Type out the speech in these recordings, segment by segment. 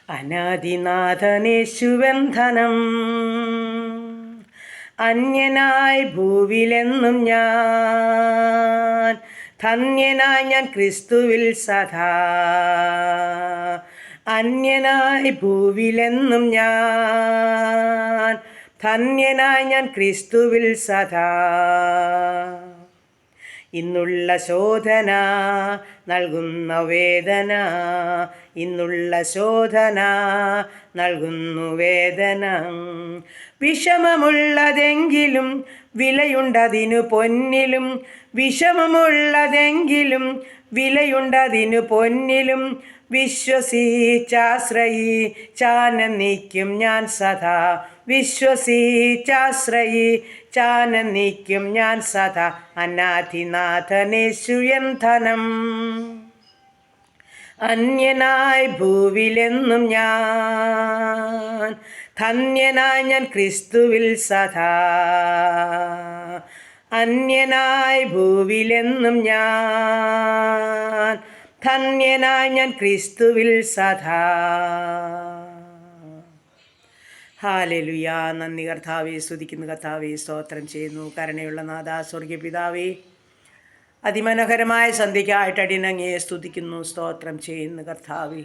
അനാദിനാഥനേശുവന്ധനം അന്യനായി ഭൂവിലെന്നും ഞാൻ, ധന്യനായി ഞാൻ ക്രിസ്തുവിൽ സദാ. അന്യനായി ഭൂവിലെന്നും ഞാൻ, ധന്യനായി ഞാൻ ക്രിസ്തുവിൽ സദാ. ഇന്നുള്ള ശോധന നൽകുന്ന വേദന, ഇന്നുള്ള ശോധന നൽകുന്നു വേദന. വിഷമമുള്ളതെങ്കിലും വിലയുണ്ടതിനു പൊന്നിലും, വിഷമമുള്ളതെങ്കിലും വിലയുണ്ടതിനു പൊന്നിലും. വിശ്വസിച്ചാശ്രയിച്ചാനന്ദിക്കും ഞാൻ സദാ, വിശ്വസിച്ചാശ്രയിച്ചാനന്ദിക്കും ഞാൻ സദാ. അനാദിനാഥനേശു എൻ ധനം, അന്യനായി ഭൂവിലെന്നും ഞാൻ, ധന്യനായി ഞാൻ ക്രിസ്തുവിൽ സദാ. അന്യനായി ഭൂവിലെന്നും ഞാൻ, ധന്യനായി ഞാൻ ക്രിസ്തുവിൽ സദാ. ഹല്ലേലൂയ. നന്ദി കർത്താവേ, സ്തുതിക്കുന്നു കർത്താവേ, സ്തോത്രം ചെയ്യുന്നു. കരുണയുള്ള നാഥാ, സ്വർഗീയ പിതാവേ, അതിമനോഹരമായ സന്ധ്യയ്ക്കായിട്ട് അടിയനങ്ങയെ സ്തുതിക്കുന്നു, സ്തോത്രം ചെയ്യുന്നു കർത്താവേ.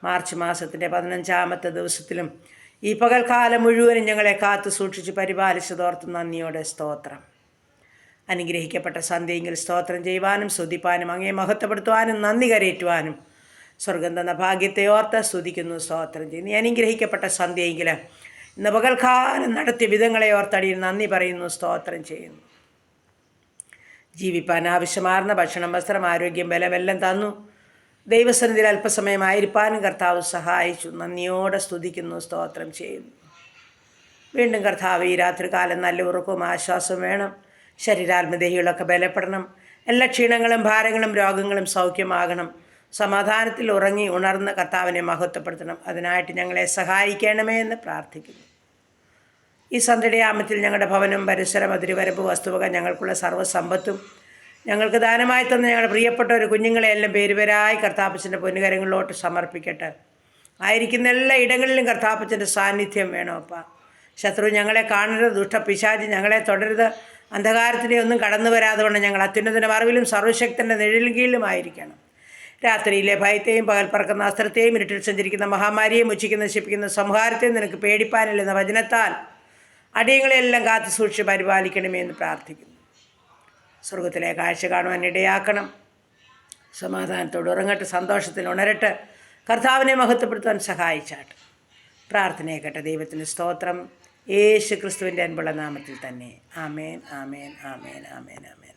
മാർച്ച് മാസത്തിൻ്റെ 15-ാമത്തെ ദിവസത്തിലും ഈ പകൽക്കാലം മുഴുവനും ഞങ്ങളെ കാത്തു സൂക്ഷിച്ച് പരിപാലിച്ചതോർത്ത് നന്ദിയോടെ സ്തോത്രം. അനുഗ്രഹിക്കപ്പെട്ട സന്ധ്യയെങ്കിൽ സ്തോത്രം ചെയ്യുവാനും സ്തുതിപ്പാനും അങ്ങയെ മഹത്വപ്പെടുത്തുവാനും നന്ദി കരയേറ്റുവാനും സ്വർഗം തന്ന ഭാഗ്യത്തെ ഓർത്ത് സ്തുതിക്കുന്നു, സ്തോത്രം ചെയ്യുന്നു. അനുഗ്രഹിക്കപ്പെട്ട സന്ധ്യയെങ്കിൽ ഇന്ന് പകൽക്കാലം നടത്തിയ വിധങ്ങളെ ഓർത്തടിയിൽ നന്ദി പറയുന്നു, സ്തോത്രം ചെയ്യുന്നു. ജീവിപ്പാൻ ആവശ്യമാർന്ന ഭക്ഷണം, വസ്ത്രം, ആരോഗ്യം, ബലമെല്ലാം തന്നു. ദൈവസന്നിധിയിൽ അല്പസമയമായിരിക്കാനും കർത്താവ് സഹായിച്ചു. നന്ദിയോടെ സ്തുതിക്കുന്നു, സ്തോത്രം ചെയ്യുന്നു. വീണ്ടും കർത്താവ് ഈ രാത്രികാലം നല്ല ഉറക്കവും ആശ്വാസവും വേണം. ശരീരാത്മദേഹികളൊക്കെ ബലപ്പെടണം. എല്ലാ ക്ഷീണങ്ങളും ഭാരങ്ങളും രോഗങ്ങളും സൗഖ്യമാകണം. സമാധാനത്തിൽ ഉറങ്ങി ഉണർന്ന് കർത്താവിനെ മഹത്വപ്പെടുത്തണം. അതിനായിട്ട് ഞങ്ങളെ സഹായിക്കണമേ എന്ന് പ്രാർത്ഥിക്കുന്നു. ഈ സന്ധ്യയാമത്തിൽ ഞങ്ങളുടെ ഭവനം, പരിസരം, അതിരുവരമ്പ്, വസ്തുവക, ഞങ്ങൾക്കുള്ള സർവ്വസമ്പത്തും ഞങ്ങൾക്ക് ദാനമായി തന്ന ഞങ്ങളുടെ പ്രിയപ്പെട്ട ഒരു കുഞ്ഞുങ്ങളെയെല്ലാം പേരുപേരായി കർത്താപ്പച്ചൻ്റെ പൊന്നുകരങ്ങളിലോട്ട് സമർപ്പിക്കട്ടെ. ആയിരിക്കുന്ന എല്ലാ ഇടങ്ങളിലും കർത്താപ്പച്ചൻ്റെ സാന്നിധ്യം വേണമപ്പ. ശത്രു ഞങ്ങളെ കാണരുത്, ദുഷ്ടപിശാചി ഞങ്ങളെ തുടരുത്. അന്ധകാരത്തിനെ ഒന്നും കടന്നു വരാതെ കൊണ്ട് ഞങ്ങൾ അത്യുന്നതൻ്റെ മറവിലും സർവ്വശക്തൻ്റെ നിഴലിൻ കീഴിലുമായിരിക്കണം. രാത്രിയിലെ ഭയത്തെയും പകൽ പറക്കുന്ന അസ്ത്രത്തെയും ഇരുട്ടിൽ സഞ്ചരിക്കുന്ന മഹാമാരിയെയും ഉച്ചയ്ക്ക് നശിപ്പിക്കുന്ന സംഹാരത്തെയും നിനക്ക് പേടിപ്പാനില്ലെന്ന വചനത്താൽ അടിയങ്ങളെല്ലാം കാത്തു സൂക്ഷിച്ച് പരിപാലിക്കണമേ എന്ന് പ്രാർത്ഥിക്കുന്നു. സ്വർഗത്തിലെ കാഴ്ച കാണുവാൻ ഇടയാക്കണം. സമാധാനത്തോട് ഉറങ്ങട്ടെ, സന്തോഷത്തിൽ ഉണരട്ടെ, കർത്താവിനെ മഹത്വപ്പെടുത്താൻ സഹായിച്ചാട്ട്. പ്രാർത്ഥനയെ കേട്ട ദൈവത്തിന് സ്തോത്രം. യേശു ക്രിസ്തുവിൻ്റെ അൻപുള്ള നാമത്തിൽ തന്നെ. ആമേൻ, ആമേൻ, ആമേൻ, ആമേൻ, ആമേൻ.